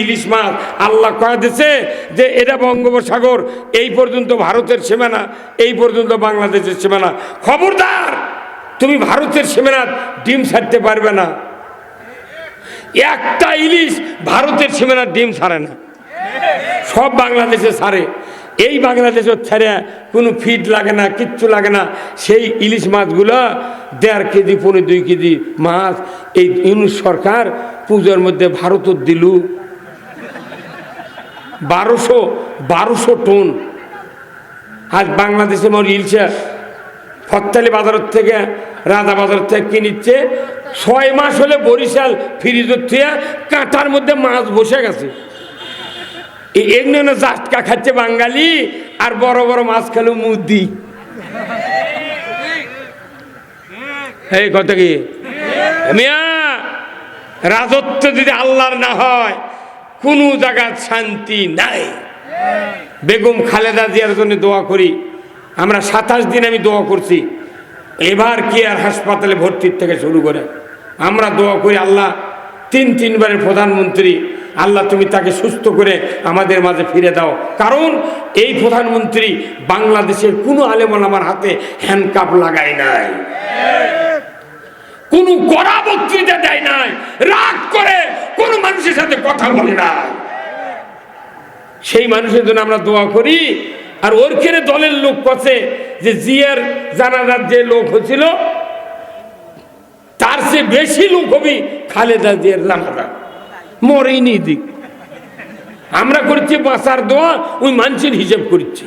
ইলিশ মাছ আল্লাহ কয়ে দিছে যে এটা বঙ্গোপসাগর এই পর্যন্ত ভারতের সীমানা, এই পর্যন্ত বাংলাদেশের সীমানা। খবরদার, তুমি ভারতের সীমানা ডিম ছাড়তে পারবে না। একটা ইলিশ ভারতের সীমানা ডিম ছাড়ে না, সব বাংলাদেশে ছাড়ে। এই বাংলাদেশের ছেড়ে কোনো ফিড লাগে না, কিচ্ছু লাগে না। সেই ইলিশ মাছগুলো 1.5 কেজি 2.5 কেজি মাছ এই ইউনুস সরকার পূজার মধ্যে ভারতের দিল 1200 টন। আজ বাংলাদেশে মোর ইলশা ফত্তালি বাজার থেকে, রাজা বাজার থেকে কিনিচ্ছে। 6 মাস হলে বরিশাল ফ্রিজের থেকে কাঁটার মধ্যে মাছ বসে গেছে। এমনি জাটকা খাচ্ছে বাঙালি, আর বড় বড় মাছ খেলো মুদি। এই কথা কি মিয়া, রাজত্ব যদি আল্লাহর না হয় কোন জায়গার শান্তি নাই। বেগম খালেদা জিয়ার জন্য দোয়া করি আমরা। 27 দিন আমি দোয়া করছি। এবার কি আর হাসপাতালে ভর্তির থেকে শুরু করে আমরা দোয়া করি, আল্লাহ 3 বারের প্রধানমন্ত্রী, আল্লাহ তুমি তাকে সুস্থ করে আমাদের মাঝে ফিরে দাও। কারণ এই প্রধানমন্ত্রী বাংলাদেশের কোনো আলেম ওলামার হাতে হ্যান্ডকাপ লাগায় নাই, কোনো কড়া বক্তৃতা দেয় নাই, রাগ করে কোন মানুষের সাথে কথা বলে নাই। সেই মানুষের জন্য আমরা দোয়া করি। আর ওর খেলে দলের লোক কছে যে জিয়ার জানাজার যে লোক হয়েছিল তার চেয়ে বেশি লোক হবে খালেদা জিয়ার জানাজা, মরেইনি দিক। আমরা করছি বাঁচার দোয়া, ওই মানুষের হিসাব করছি।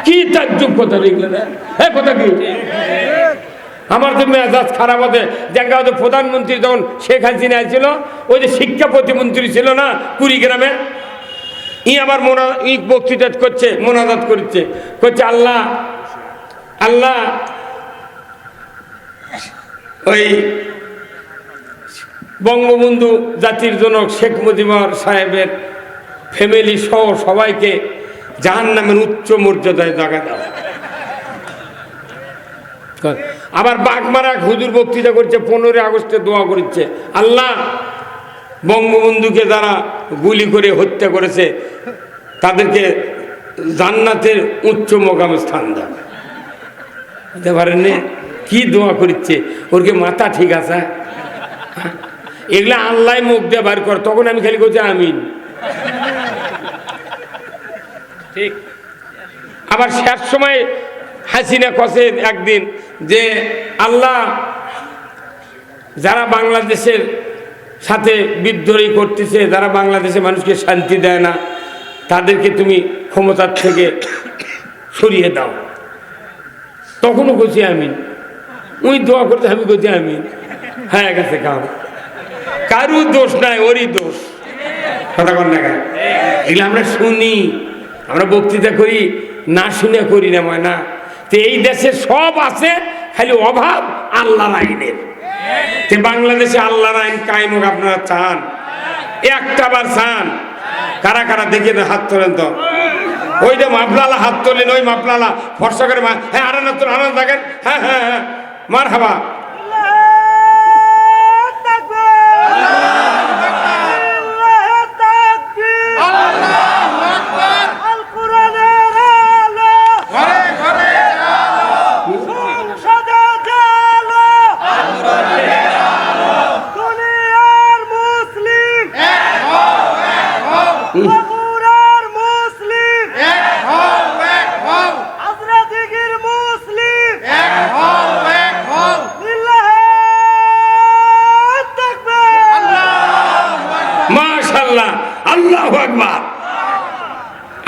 কি তাজ্জব কথা লিখলে না, হ্যাঁ কথা কি? আমার তো মেজাজ খারাপ হতে দেখা হতো। প্রধানমন্ত্রী যখন শেখ হাসিনা ছিল, ওই যে শিক্ষা প্রতিমন্ত্রী ছিল না কুড়িগ্রামে, আবার বক্তৃতা করছে, মোনাজাত করছে, আল্লাহ আল্লাহ ওই বঙ্গবন্ধু জাতির জনক শেখ মুজিবুর সাহেবের ফ্যামিলি সহ সবাইকে জাহান্নামের উচ্চ মর্যাদায় জায়গা দাও। আবার বাগমারা হুজুর বক্তৃতা করছে, 15 আগস্টে দোয়া করছে, আল্লাহ বঙ্গবন্ধুকে যারা গুলি করে হত্যা করেছে তাদেরকে জান্নাতের উচ্চ মোকামে স্থান দাও। বুঝতে পারেননি কি দোয়া করছে? ওর কি মাথা ঠিক আছে? এগুলা আল্লাহ মুখ দিয়ে বার কর। তখন আমি খালি করছি আমিন। ঠিক। আবার শেষ সময় হাসিনা কষে একদিন যে আল্লাহ যারা বাংলাদেশের সাথে বিদ্রোহী করতেছে, যারা বাংলাদেশের মানুষকে শান্তি দেয় না, তাদেরকে তুমি ক্ষমতার থেকে সরিয়ে দাও। তখনও করছি আমিন। ওই দোয়া করতে আমি করছি আমিন। হ্যাঁ গেছে কাম, কারু দোষ নাই, ওরই দোষ। কথা কর না কেন? এগুলো আমরা শুনি, আমরা বক্তৃতা করি, না শুনে করি না ময়না। তো এই দেশে সব আছে, খালি অভাব আল্লাহর আইনের। বাংলাদেশে আল্লাহর আইন কায়েম হোক আপনারা চান? একটা বার চান? কারা কারা দেখিয়ে দেন, হাত তোলেন তো। ওই যে মাপলালা হাত তোলেন, ওই মাপলালা ফর্সা করে। হ্যাঁ আনন্দ আনন্দ থাকেন। হ্যাঁ হ্যাঁ হ্যাঁ, মার হাবা।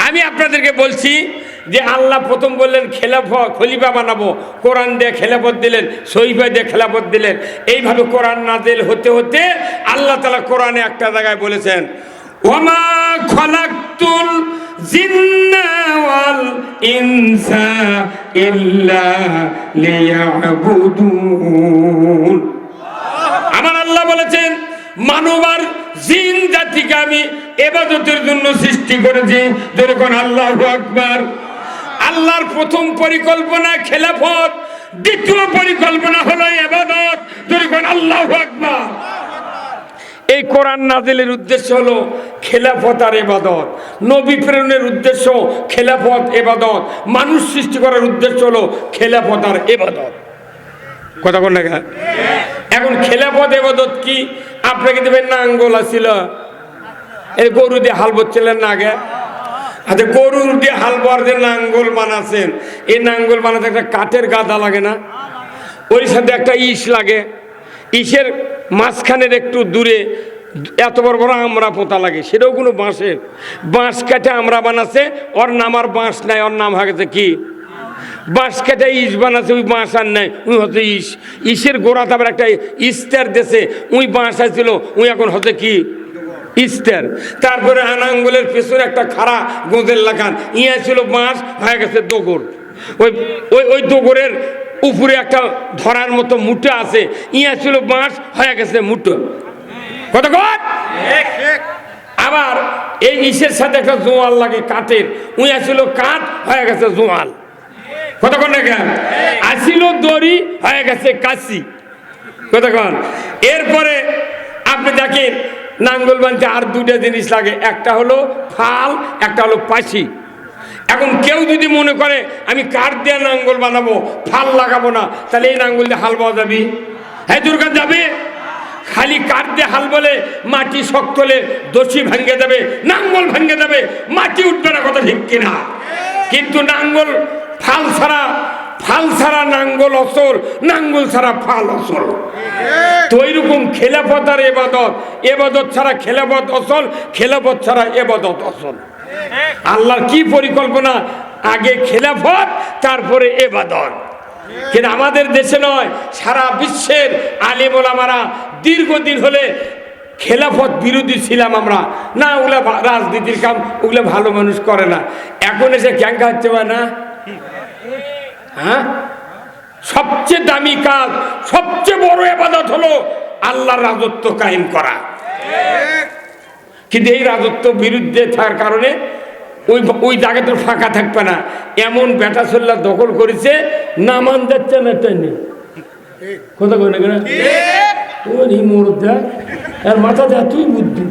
আমি আপনাদেরকে বলছি যে আল্লাহ প্রথম বললেন খলিফা বানাবো, কোরআন দিয়ে খেলাফত দিলেন, সহিফা দিয়ে খেলাফত দিলেন। এইভাবে কোরআন নাযিল হতে হতে আল্লাহ তাআলা কোরআনে একটা জায়গায় বলেছেন, ওয়ামা খালাকতুল জিন্না ওয়াল ইনসা ইল্লা লিয়াবুদুন। আমার আল্লাহ বলেছেন মানব আর জিন জাতিকে আমি ইবাদতের জন্য সৃষ্টি করেছি। যেরকম আল্লাহু আকবার। আল্লাহর প্রথম পরিকল্পনা খেলাফত, দ্বিতীয় পরিকল্পনা হলো ইবাদত। যেরকম আল্লাহু আকবার। এই কোরআন নাজিলের উদ্দেশ্য হলো খেলাফত আর ইবাদত, নবী প্রেরণের উদ্দেশ্য খেলাফত ইবাদত, মানুষ সৃষ্টি করার উদ্দেশ্য হলো খেলাফত আর ইবাদত। কথা কোন না? এখন খেলাফত ইবাদত কি? আপনাকে দেবেন নাঙ্গল আছিল, এই গরু দিয়ে হাল বচ্ছিলেন না আগে? আচ্ছা, গরুর দিয়ে হাল বোয়ার যে নাঙ্গল বানাচ্ছেন, এই নাঙ্গল বানাতে একটা কাঠের গাদা লাগে না? ওই সাথে একটা ইস লাগে, ইসের মাঝখানের একটু দূরে এত বড় বড় আমরা পোতা লাগে, সেটাও কোনো বাঁশের, বাঁশ কাটে আমরা বানাচ্ছে। ওর নাম আর বাঁশ নাই, ওর নাম হয়ে গেছে কি? বাঁশ কাটে ইস বানাচ্ছে, ওই বাঁশ আর নাই, ওই হচ্ছে ইস। ইসের গোড়া তারপর একটা ইস্তার দেশে ওই বাঁশ আসছিল, ওই এখন হচ্ছে কি? ইস্তার। তারপরে আনাঙ্গলের পেছনে একটা খাড়া গোঁদের লাগান, ইয়া ছিল বাঁশ, হয়ে গেছে দোগর। ওই ওই ওই দোগরের উপরে একটা ধরার মতো মুঠো আছে, ইয়া ছিল বাঁশ, হয়ে গেছে মুঠো। কত কত? আবার এই ইসের সাথে একটা জোয়াল লাগে কাঠের, উইয়া ছিল কাঠ, হয়ে গেছে জোয়াল। কতক্ষণ দেখা আসিল দড়ি, হয়ে গেছে কাশি। কতক্ষণ? এরপরে আপনি দেখেন নাঙ্গল বানতে আর দুটা জিনিস লাগে, একটা হলো ফাল, একটা হলো পাশি। এখন কেউ যদি মনে করে আমি কাঠ দিয়ে নাঙ্গল বানাবো, ফাল লাগাবো না, তাহলে এই নাঙ্গল দিয়ে হাল পাওয়া যাবে? হ্যাঁ দুর্গান যাবে? খালি কাঠ দিয়ে হাল বলে মাটি শক্ত হলে দোষী ভেঙে দেবে, নাঙ্গল ভেঙে দেবে, মাটি উঠবে না। কথা ঠিক কিনা? কিন্তু নাঙ্গল ফাল ছাড়া, ফাল ছাড়া নাঙ্গল অসল, নাঙ্গল ছাড়া ফাল অসল। তো ওইরকম খেলাফত আর এবাদত, এবাদত ছাড়া খেলাফত অসল, খেলাফত ছাড়া এবাদত অসল। আল্লাহর কি পরিকল্পনা? আগে খেলাফত, তারপরে এবাদত। কিন্তু আমাদের দেশে নয়, সারা বিশ্বের আলেম ওলামারা দীর্ঘদিন হলে খেলাফত বিরোধী ছিলাম আমরা। না, ওগুলা রাজনীতির কাম, ওগুলা ভালো মানুষ করে না। এখন এসে ক্যাঙ্কা হচ্ছে না? হ্যাঁ, সবচেয়ে দামি কাজ, সবচেয়ে বড় ইবাদত হলো আল্লাহর রাজত্ব কায়েম করা। কিন্তু এই রাজত্ব বিরুদ্ধে থাকার কারণে ওই জায়গাটা ফাঁকা থাকবে না, এমন বেটা চল্লা দখল করেছে, নামান যাচ্ছে না টাইনে। কথা কই না কেন? আর মাথা যা তুই বুদ্ধি,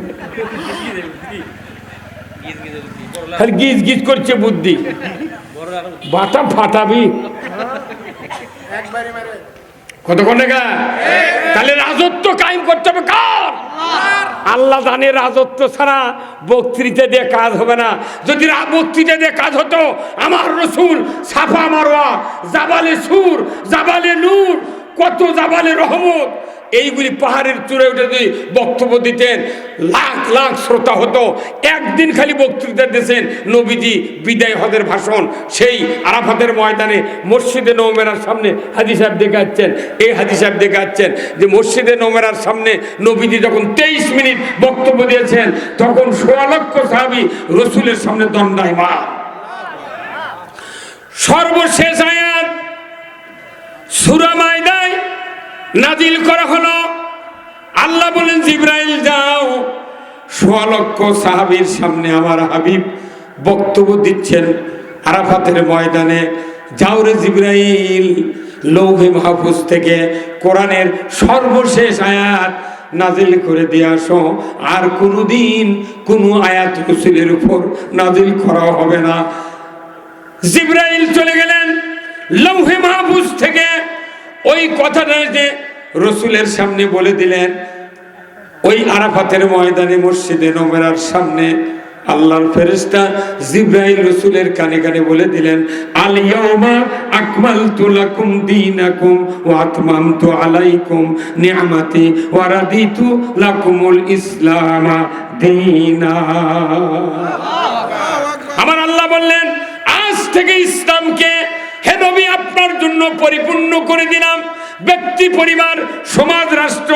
খালি গিজ গিজ করছে বুদ্ধি, বাটা ফাটাবি। কতক্ষণ টাকা? তাহলে রাজত্ব কায়েম করতে হবে কার? আল্লাহ জানে রাজত্ব ছাড়া বক্তৃতা দিয়ে কাজ হবে না। যদি বক্তৃতা দিয়ে কাজ হতো, আমার রসুল সাফা মারওয়া, জাবালে সুর, জাবালে নূর, কত জাবালে রহমত, এইগুলি পাহাড়ের চূড়ায় উঠে যদি বক্তব্য দিতেন, লাখ লাখ শ্রোতা হতো। একদিন খালি বক্তৃতা দিয়েছেন নবীজি বিদায় হজের ভাষণ, সেই আরাফাতের ময়দানে মসজিদে নওমেরার সামনে হাজী সাহেব দেখাচ্ছেন, এই হাজী সাহেব দেখাচ্ছেন যে মসজিদে নওমেরার সামনে নবীজি যখন 23 মিনিট বক্তব্য দিয়েছেন, তখন 16 লক্ষ সাহাবী রসুলের সামনে দণ্ডায়মান। সর্বশেষ আয়াত সূরা মাইদায় নাজিল করা হলো। আল্লাহ বলেন, জিবরাইল যাও, 16 লক্ষ সাহাবীর সামনে আমার হাবিব বক্তব্য দিচ্ছেন আরাফাতের ময়দানে। যাও রে জিবরাইল, লৌহে মাহফুজ থেকে কোরআনের সর্বশেষ আয়াত নাজিল করে দিয়ে আসো। আর কোনোদিন কোনো আয়াত রাসূলের উপর নাজিল করা হবে না। জিবরাইল চলে গেলেন লৌহে মাহফুজ থেকে, ওই কথাটা যে রসুলের সামনে বলে দিলেন। ওই আরাফাতের ময়দানে মসজিদে নওমেরার সামনে আল্লাহর ফেরেশতা জিবরাইল রসুলের কানে কানে বলে দিলেন, আল ইয়াউমা আকমালতু লাকুম দীনাকুম ওয়া আতমামতু আলাইকুম নি'মাতি ওয়া রাদিতু লাকুমুল ইসলাম দীনা। আমার আল্লাহ বললেন, আজ থেকে ইসলামকে হে নবী আপনার জন্য পরিপূর্ণ করে দিলাম। ব্যক্তি, পরিবার, সমাজ, রাষ্ট্র,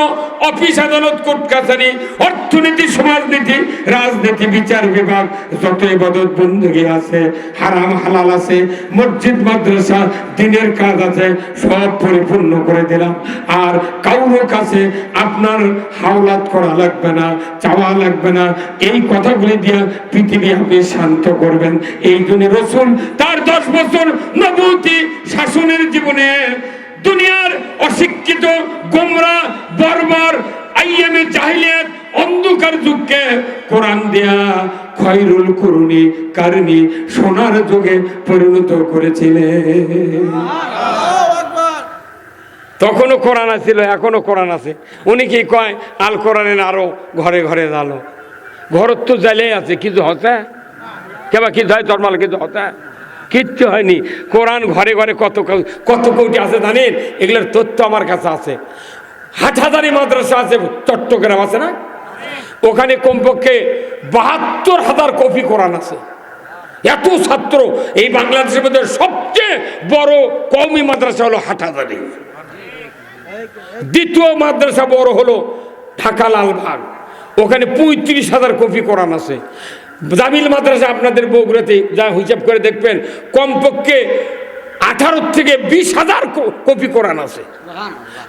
অফিস, আদালত, কোর্ট কাছারি, অর্থনীতি, সমাজনীতি, রাজনীতি, বিচার বিভাগ, যত ইবাদত বন্দেগী আছে, হারাম হালাল আছে, মসজিদ মাদ্রাসা, দিনের কাজ আছে, সব পরিপূর্ণ করে দিলাম। আর কারোর কাছে আপনার হাওলাত করা লাগবে না, চাওয়া লাগবে না। এই কথাগুলি দিয়ে পৃথিবী আপনি শান্ত করবেন। এই জন্য রসুল তার 10 বছর নবুয়তি শাসনের জীবনে দুনিয়ার অশিক্ষিত, গোমরা, বর্বর, আইয়ামে জাহিলিয়াত, অন্ধকার যুগকে কোরআন দেয়া খয়রুল কুরুনি কারণী সোনার যুগে পরিণত করেছিলেন। তখনও কোরআন আছিল, এখনো কোরআন আছে। উনি কি কয় আল কোরআনের আরো ঘরে ঘরে জালো, ঘর তো জ্বালিয়ে আছে, কিছু হচ্ছে কেবা কিছু হয় জন্মাল, কিছু হচ্ছে কিচ্ছু হয়নি। কোরআন ঘরে ঘরে কত কত কোটি আছে জানেন? এগুলোর তথ্য আমার কাছে আছে। হাটহাজারী মাদ্রাসা আছে চট্টগ্রাম, আছে না? ওখানে কমপক্ষে ৭২,০০০ কপি কোরআন আছে। এত ছাত্র। এই বাংলাদেশের মধ্যে সবচেয়ে বড় কওমি মাদ্রাসা হলো হাটহাজারী। দ্বিতীয় মাদ্রাসা বড় হলো ঢাকা লালবাগ, ওখানে ৩৫,০০০ কপি কোরআন আছে। জামিল মাদ্রাসা আপনাদের বগুড়াতে যা হিসাব করে দেখবেন কমপক্ষে ১৮ থেকে ২০,০০০ কপি কোরআন আছে।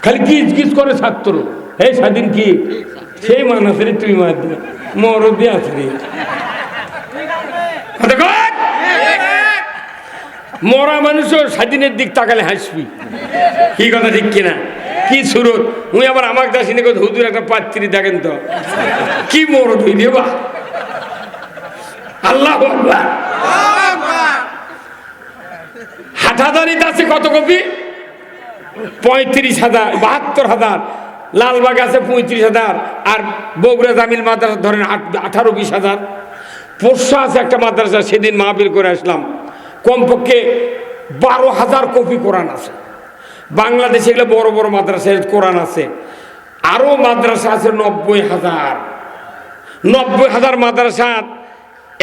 খালি গিজ গিজ করে ছাত্র। এই স্বাধীন কি সেই মানুষ রে, তুই মার মরদি আছে রে, মরা মানুষও স্বাধীনের দিক তাকালে হাসবি। কি কথা ঠিক কিনা? কি সুরত। উনি আবার আমাকে দাসিনে হুজুর একটা পাত্রী দেখেন তো কি মরদ হই রে বা। আল্লাহ আকবার। হাটহাজারীতে আছে কত কপি? ৩৫,০০০, ৭২,০০০। লালবাগ আছে ৩৫,০০০, আর বগুড়া জামিল মাদ্রাসা ধরেন ১৮-২০,০০০। পোরশা আছে একটা মাদ্রাসা, সেদিন মাহফিল করে আসলাম, কমপক্ষে ১২,০০০ কপি কোরআন আছে। বাংলাদেশে এগুলো বড় বড় মাদ্রাসায় কোরআন আছে। আরো মাদ্রাসা আছে ৯০,০০০। ৯০,০০০ মাদ্রাসা,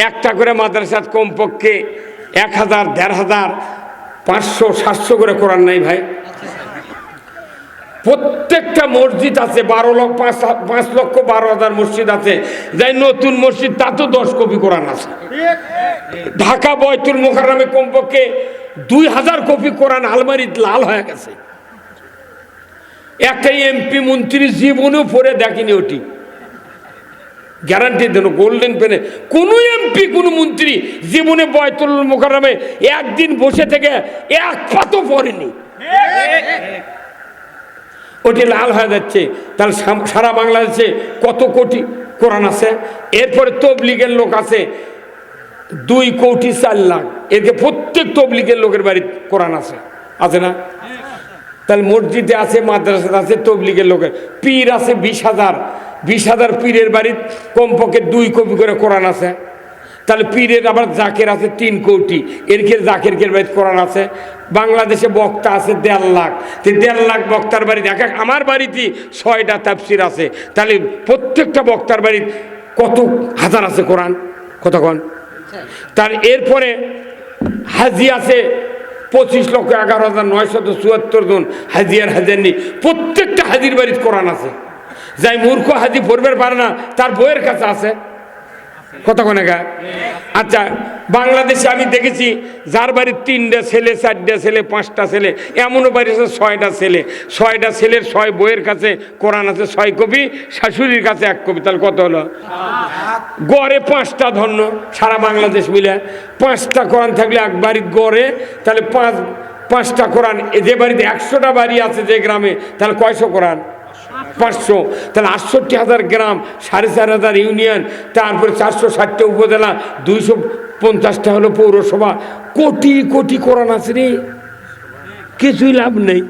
একটা করে মাদ্রাসাত কমপক্ষে ১,০০০, ১,৫০০, ৫০০, ৭০০ করে কোরআন নাই ভাই। প্রত্যেকটা মসজিদ আছে ৫,১২,০০০ মসজিদ আছে। যাই নতুন মসজিদ তাতে ১০ কপি কোরআন আছে। ঢাকা বয়তুল মুকাররমে কমপক্ষে ২,০০০ কপি কোরআন আলমারি লাল হয়ে গেছে। একটা এমপি মন্ত্রী জীবনেও পড়ে দেখেনি ওটি, গ্যারান্টি দেন গোল্ডেন পেনে। কোন এমপি কোন মন্ত্রী জীবনে বয়তুল মুকাররমে একদিন বসে থেকে এক পাতাও পড়েনি। ওটি লাল হয়ে যাচ্ছে। তাহলে সারা বাংলাদেশে কত কোটি কোরআন আছে। এরপরে তবলিগের লোক আছে ২,৪,০০,০০০। এদিকে প্রত্যেক তবলিগের লোকের বাড়ি কোরআন আছে, আছে না? তাহলে মসজিদে আছে, মাদ্রাসাতে আছে, তবলিগের লোকের পীর আছে ২০,০০০। ২০,০০০ পীরের বাড়ির কমপক্ষে ২ কপি করে কোরআন আছে। তাহলে পীরের আবার জাকের আছে ৩ কোটি, এরকের জাকেরকের বাড়িতে কোরআন আছে। বাংলাদেশে বক্তা আছে ১.৫ লাখ। ১.৫ লাখ বক্তার বাড়িতে আমার বাড়িতে ৬টা তাফসির আছে। তাহলে প্রত্যেকটা বক্তার বাড়িতে কত হাজার আছে কোরআন, কতক্ষণ? তার এরপরে হাজি আছে ২৫,১১,৯৭৪ জন হাজি আর হাজারনি। প্রত্যেকটা হাজির বাড়িতে কোরআন আছে। যাই মূর্খ হাজি পড়বে পারে না, তার বইয়ের কাছে আছে কতক্ষণ গা। আচ্ছা, বাংলাদেশে আমি দেখেছি যার বাড়ির ৩টা ছেলে, ৪টা ছেলে, 5টা ছেলে, এমনও বাড়ি আছে 6টা ছেলে। 6টা ছেলের 6 বইয়ের কাছে কোরআন আছে 6 কপি, শাশুড়ির কাছে 1 কপি। তাহলে কত হলো? গড়ে 5টা ধন্য সারা বাংলাদেশ মিলে 5টা কোরআন থাকলে এক বাড়ির গড়ে তাহলে 5টা কোরআন। যে বাড়িতে 100টা বাড়ি আছে যে গ্রামে, তাহলে কয়শো কোরআন? 500। তাহলে ৬৮,০০০ গ্রাম, ৪,৫০০ ইউনিয়ন, তারপরে ৪৬০টা উপজেলা, ২৫০টা হলো পৌরসভা। কোটি কোটি কোরআন আছে রে, কিছুই লাভ নেই।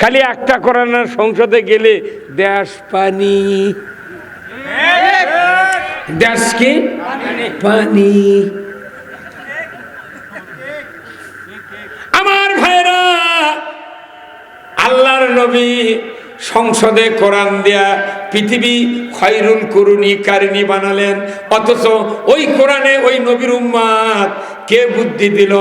খালি একটা কোরআনের সংসদে গেলে দেশ পানি, দেশ কি পানি। আমার ভাইরা, আল্লাহর নবী সংসদে কোরআন দেয়া পৃথিবী খয়রুল কুরুনি কারিনী বানালেন। অথচ ওই কোরআনে ওই নবীর উম্মাত কে বুদ্ধি দিল?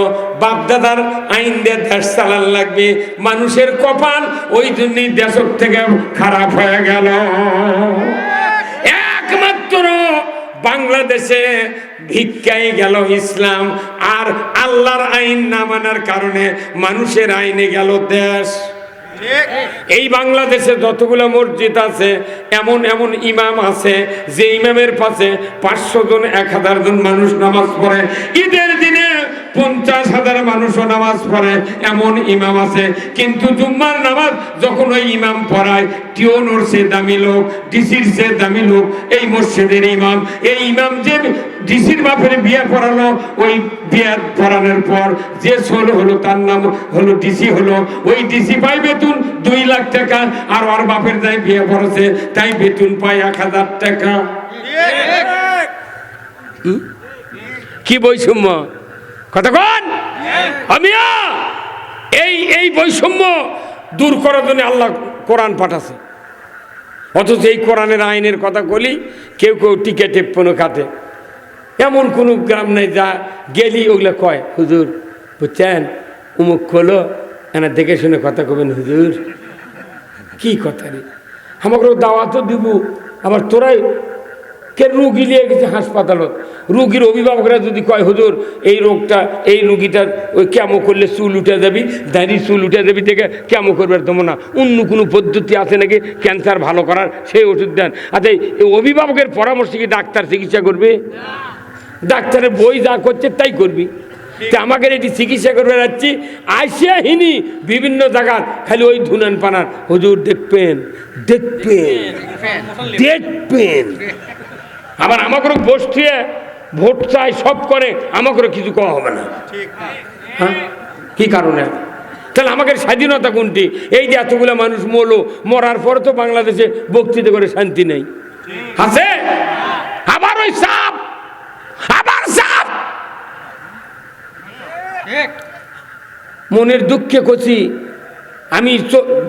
বাপদাদার আইন দিয়ে দেশ চালান লাগবে। মানুষের কপাল ওই জন্যই দেশের থেকে খারাপ হয়ে গেল। একমাত্র বাংলাদেশে ভিক্ষায় গেল ইসলাম, আর আল্লাহর আইন না মানার কারণে মানুষের আইনে গেল দেশ। এই বাংলাদেশে যতগুলো মসজিদ আছে, এমন এমন ইমাম আছে যে ইমামের পাশে 500 জন 1000 জন মানুষ নামাজ পড়ে। ঈদের দিনে 50,000 মানুষও নামাজ পড়ে এমন ইমাম আছে, কিন্তু জুম্মার নামাজ যখন ওই ইমাম পড়ায়, টিওনোর সে দামি লোক, ডিসির সে দামি লোক এই মসজিদের ইমাম। এই ইমাম যে ডিসির বাপের বিয়ে পড়ালো, ওই বিয়ে পড়ানোর পর যে সোল হলো তার নাম হলো ডিসি হলো, ওই ডিসি পাই বেতন 2 লাখ টাকা, আর ওর বাপের যাই বিয়ে পড়াছে তাই বেতন পায় 1,000 টাকা। কি বৈষম্য কথা কন আমিয়া? এই বৈষম্য দূর করার জন্য আল্লাহ কোরআন পাঠাছে, অথচ এই কোরআনের আইনের কথা বলি কেউ কেউ টিকে টেপ্পনো কাটে। এমন কোনো গ্রাম নেই যা গেলি ওগুলো কয় হুজুর বুঝছেন উমুক খোলো এনা দেখে শুনে কথা কবেন হুজুর। কি কথা রে, আমাকে দাওয়াতও দিব, আবার তোরাই কে রুগী নিয়ে গেছে হাসপাতালত, রুগীর অভিভাবকরা যদি কয় হুজুর এই রোগটা এই রুগীটার ওই কেমো করলে চুল উঠে যাবি, দাঁড়িয়ে চুল উঠে যাবি থেকে কেমো করবে দেবো না, অন্য কোনো পদ্ধতি আছে নাকি ক্যান্সার ভালো করার, সেই ওষুধ দেন। আচ্ছা এই অভিভাবকের পরামর্শে কি ডাক্তার চিকিৎসা করবে? ডাক্তারের বই যা করছে তাই করবি। তা আমাকে এটি চিকিৎসা করবে যাচ্ছি আইসিয়াহিনী বিভিন্ন জায়গার খালি ওই ধুনান পানার হুজুর দেখবেন দেখবেন দেখবেন, আবার আমাকে বসিয়ে ভোট চাই সব করে, আমাকে কিছু কওয়া হবে না। হ্যাঁ কি কারণে? তাহলে আমাদের স্বাধীনতা কোনটি? এই যে এতগুলো মানুষ মরলো, মরার পরে তো বাংলাদেশে বক্তৃতা করে শান্তি নেই আছে, আবার ওই সাপ আবার সাপ। মনের দুঃখে করছি আমি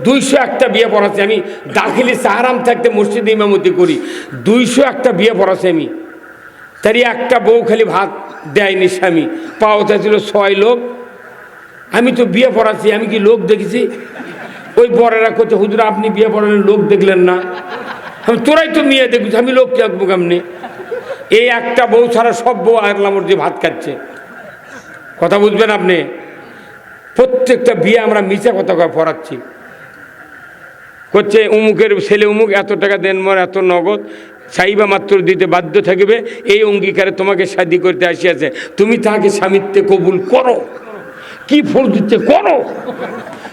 201টা বিয়ে পড়াচ্ছি, আমি দাখিলি সাহারাম থাকতে মসজিদে ইমামতি করি, 201টা বিয়ে পড়াচ্ছি আমি, তারই একটা বউ খালি ভাত দেয়নি স্বামী, পাওয়া ছিল 6 লোক। আমি তো বিয়ে পড়াচ্ছি, আমি কি লোক দেখেছি? ওই বরেরা করছে হুজুর আপনি বিয়ে পড়ালেন লোক দেখলেন না? আমি তোরাই তো মেয়ে দেখছি, আমি লোক দেখবো কেমনি? এই একটা বউ ছাড়া সব বউ আগলামর দিয়ে ভাত খাচ্ছে। কথা বুঝবেন আপনি? প্রত্যেকটা বিয়ে আমরা মিছা কথা পড়াচ্ছি, করছে উমুকের ছেলে উমুক এত টাকা দেন মর এত নগদ চাইবা মাত্র দিতে বাধ্য থাকবে, এই অঙ্গীকারে তোমাকে শাদী করতে আসিয়াছে, তুমি তাকে স্বামিত্বে কবুল করো। কি ফল দিচ্ছে করো।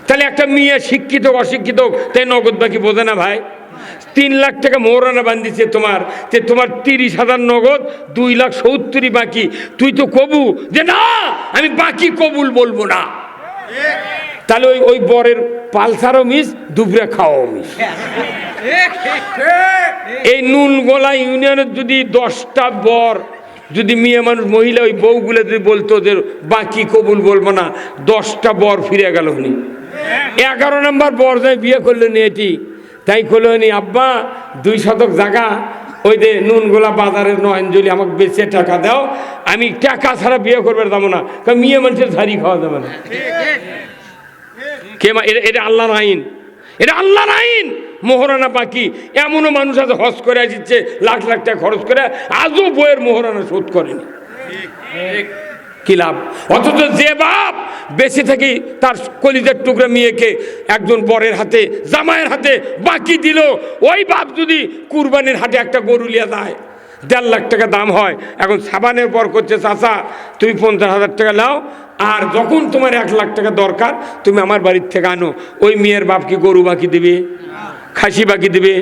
তাহলে একটা মেয়ে শিক্ষিত অশিক্ষিত তাই নগদ বাকি বোঝে না ভাই? 3 লাখ টাকা মোহরানা বান্ধিছে তোমার, যে তোমার 30,000 নগদ, 2,70,000 বাকি, তুই তো কবু যে না আমি বাকি কবুল বলবো না। তাহলে ওই বরের পালসারও মিস, দুপুরে খাওয়াও মিস। এই নুনগোলা ইউনিয়নের যদি 10টা বর যদি মেয়ে মানুষ মহিলা ওই বউগুলো যদি বলতো যে বাকি কবুল বলবো না, 10টা বর ফিরে গেল উনি। 11 নম্বর বর যাই বিয়ে করলেন এটি, তাই করলো নি আব্বা 2 শতক জায়গা ওই যে নুনগোলা বাজারের নয়নজলি আমাকে বেচে টাকা দাও, আমি টাকা ছাড়া বিয়ে করবে যাবো না, কারণ মেয়ে মানুষের ঝাড়ি খাওয়া যাবে না। কে এটা আল্লাহর আইন, এটা আল্লাহর আইন। মোহরানা বাকি, এমনও মানুষ আছে হজ করে আসছে লাখ লাখ টাকা খরচ করে আজও বইয়ের মোহরানা শোধ করেনি, কি লাভ? অথচ যে বাপ বেঁচে থাকি তার কলিজার টুকরা মেয়েকে একজন বরের হাতে জামাইয়ের হাতে বাকি দিল, ওই বাপ যদি কুরবানির হাটে একটা গরু লিয়া যায় 1.5 লাখ টাকা দাম হয়, এখন সাবানের পর করছে চাচা তুমি 50,000 টাকা নাও, আর যখন তোমার 1 লাখ টাকা দরকার তুমি আমার বাড়ির থেকে আনো। ওই মেয়ের বাপ কি গরু বাকি দিবে, খাসি বাকি দিবে,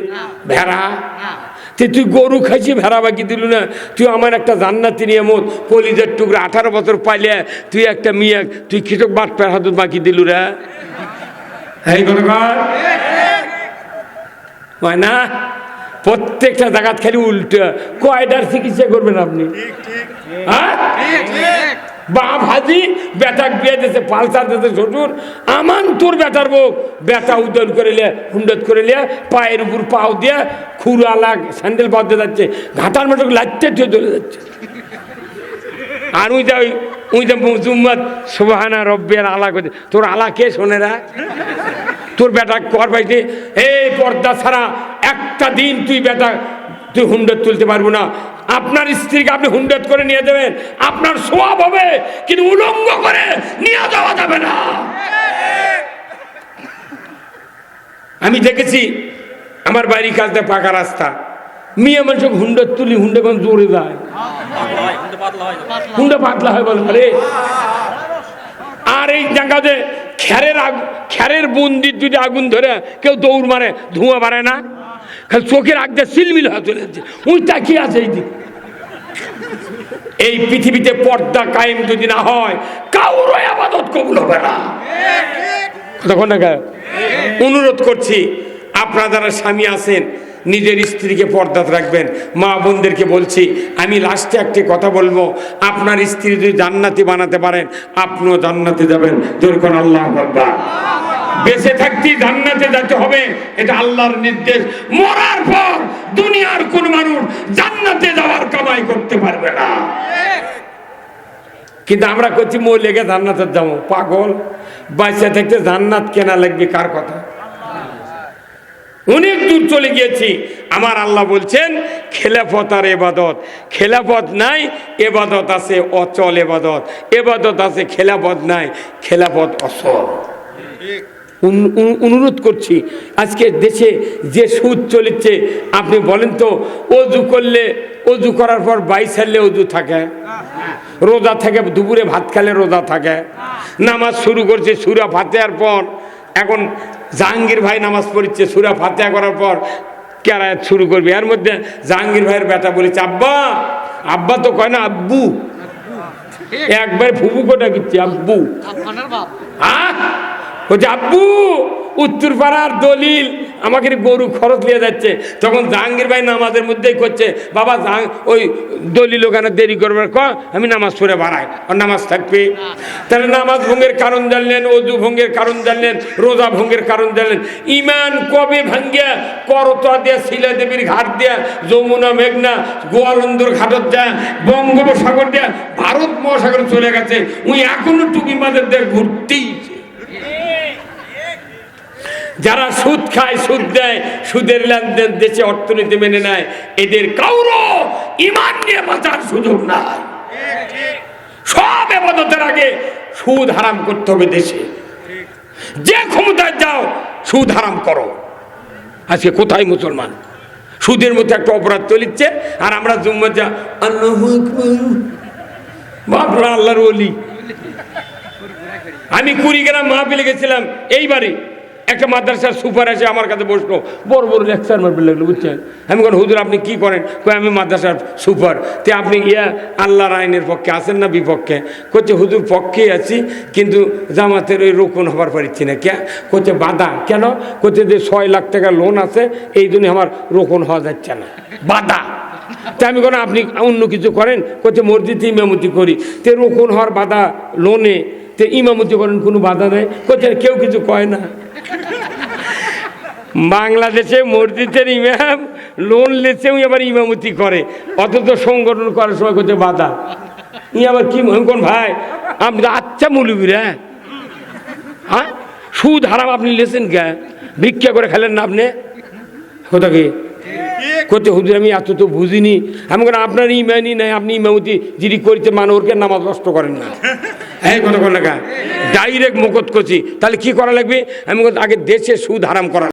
ভেড়া? তুই গরু খাইছি ভেড়া বাকি দিল না, তুই আমার একটা জান্নাতি নিয়ামত কলিজার টুকরা 18 বছর পাইলে তুই একটা মেয়ে তুই কৃষক বাটপার হাত বাকি দিলু রে? এই না প্রত্যেকটা জায়গাত খালি উল্টো, কয়টার চিকিৎসা করবেন আপনি? বাপ হাজি বেটাক বিয়ে দিয়েছে, পালসার দিয়েছে শ্বশুর, আমান তোর বেটার বউ বেটা উদল করে লিয়া হুন্ডত করে লিয়া পায়ের উপর পাও দিয়া খুরা লাগ স্যান্ডেল পাওয়া যাচ্ছে, ঘাটার মেটক লাগতে চলে যাচ্ছে। আর উই যা জুম্মাত সুবহানা রব্বিয়াল আলা করছে, তোর আলা কে শোনেরা? তোর বেটা কর পাইছে এই পর্দা ছাড়া একটা দিন তুই বেটা তুই হুন্ডত তুলতে পারবো না। আপনার স্ত্রীকে আপনি হুন্ডত করে নিয়ে দেবেন, আপনার সওয়াব হবে, কিন্তু উলঙ্গ করে নিয়ে যাওয়া যাবে না। আমি দেখেছি আমার বাড়ির কাছে পাকা রাস্তা, মেয়ে মানুষ হুন্ডত তুলি হুন্ডে কোন জোরে যায়, হুন্ডা পাতলা হয় বলে আরে। আর এই জায়গাতে খ্যারের বন্দির যদি আগুন ধরে কেউ দৌড় মারে ধোঁয়া বাড়ে না, খালি চোখের আগ দিয়ে সিলমিল হয়ে চলে যাচ্ছে, ওই তাকিয়ে আছে এই দিক। এই পৃথিবীতে পর্দা কায়েম যদি না হয় কারো ইবাদত কবুল হবে না। তখন না অনুরোধ করছি, আপনারা যারা স্বামী আছেন নিজের স্ত্রীকে পর্দাতে রাখবেন। মা বোনদেরকে বলছি, আমি লাস্টে একটি কথা বলবো, আপনার স্ত্রী যদি জান্নাতি বানাতে পারেন আপনিও জান্নাতে যাবেন। যেরকম আল্লাহ আকবার। বেঁচে থাকতেই জান্নাতে যেতে হবে, এটা আল্লাহর নির্দেশ। মরার পর দুনিয়ার কোন মানুষ জান্নাতে যাওয়ার কামাই করতে পারবে না। কিন্তু আমরা করছি মই লেগে জান্নাতে যাবো, পাগল। বাঁচে থাকতে জান্নাত কেনা লাগবে কার কথা? অনেক দূর চলে গিয়েছি। আমার আল্লাহ বলছেন খেলাফত আর এবাদত, খেলাফত নাই এবাদত আছে, অচল এবাদত। এবাদত আছে খেলাফত নাই, খেলাফত অচল। অনুরোধ করছি, আজকে দেশে যে সুদ চলেছে আপনি বলেন তো, অজু করলে, অজু করার পর 22 সালে অজু থাকে, রোজা থাকে, দুপুরে ভাত খেলে রোজা থাকে, নামাজ শুরু করছে সূরা ফাতিহার পর। এখন জাহাঙ্গীর ভাই নামাজ পড়ছে, সূরা ফাতিহা করার পর কেরায়াত শুরু করবে। এর মধ্যে জাহাঙ্গীর ভাইয়ের বেটা বলেছে আব্বা, আব্বা তো কয় না আব্বু, একবার ফুবু কোটা কিচ্ছে আব্বু। বলছে আব্বু উত্তর পাড়ার দলিল আমাকে গরু খরচ নিয়ে যাচ্ছে। তখন জাহাঙ্গীর ভাই নামাজের মধ্যেই করছে, বাবা ওই দলিল ওখানে দেরি করবার ক, আমি নামাজ পড়ে বাড়াই, আর নামাজ থাকবে। তাহলে নামাজ ভঙ্গের কারণ জানলেন, অজু ভঙ্গের কারণ জানলেন, রোজা ভঙ্গের কারণ জানলেন। ইমান কবে ভাঙ্গিয়া করতোয়া দিয়া, শিলা দেবীর ঘাট দিয়া, যমুনা মেঘনা গোয়ালন্দর ঘাটত দেয়া, বঙ্গোপসাগর দেয়া, ভারত মহাসাগরে চলে গেছে, উনি এখনো টুপি মাদের দিয়ে ঘুরতেই। যারা সুদ খায়, সুদ দেয়, সুদের লেনদেন দেশে অর্থনীতি মেনে নেয়, এদের কাউরো ঈমান নিয়ে বাঁচার সুযোগ নাই। সব ইবাদতের আগে সুদ হারাম করতে হবে দেশে। যে ক্ষমতায় যাও সুদ হারাম করো। আজকে কোথায় মুসলমান? সুদের মধ্যে একটা অপরাধ চলিচ্ছে, আর আমরা জুম্মা যা আল্লাহু আকবার, বাপরা আল্লাহর ওলি। আমি কুড়িগ্রাম মাহফিলে গেছিলাম এইবারে, একটা মাদ্রাসার সুপার এসে আমার কাছে বসলো, বড় বড় লেকচার মারবে লাগলো, বুঝছেন? আমি বললাম হুজুর আপনি কি করেন? কই আমি মাদ্রাসার সুপার। তে আপনি আল্লাহর আইনের পক্ষে আছেন না বিপক্ষে? করছে হুজুর পক্ষেই আছি, কিন্তু জামাতের ওই রোকন হবার পারছি না। কে? করছে বাধা। কেন? করছে যে 6 লাখ টাকা লোন আছে, এই জন্য আমার রোকন হওয়া যাচ্ছে না, বাধা। তা আমি কোনো আপনি অন্য কিছু করেন? করছে মসজিদে ইমামতি করি। তে রোকন হওয়ার বাধা লোনে, তে ইমামতি করেন কোনো বাধা নেই। করছে কেউ কিছু কয় না। বাংলাদেশে মসজিদের ইমাম লোন লেছে, উনি আবার ইমামতি করে, অথচ সংগঠন করার সময় করছে বাধা। ই আবার কি কোন ভাই আপনি? আচ্ছা মৌলবীরা, হ্যাঁ সুদ হারাম আপনি লেছেন কে? ভিক্ষা করে খেলেন না আপনি? কোথা কি করতে হুজুর আমি এত তো বুঝিনি। আমি কেন আপনার ইমানই নাই, আপনি ইমামতি যিনি করিতে মানুষকে নামাজ নষ্ট করেন না। হ্যাঁ কতক্ষণ লেখা ডাইরেক্ট মুখত করছি। তাহলে কি করা লাগবে? আমি আগে দেশে সুদ হারাম করা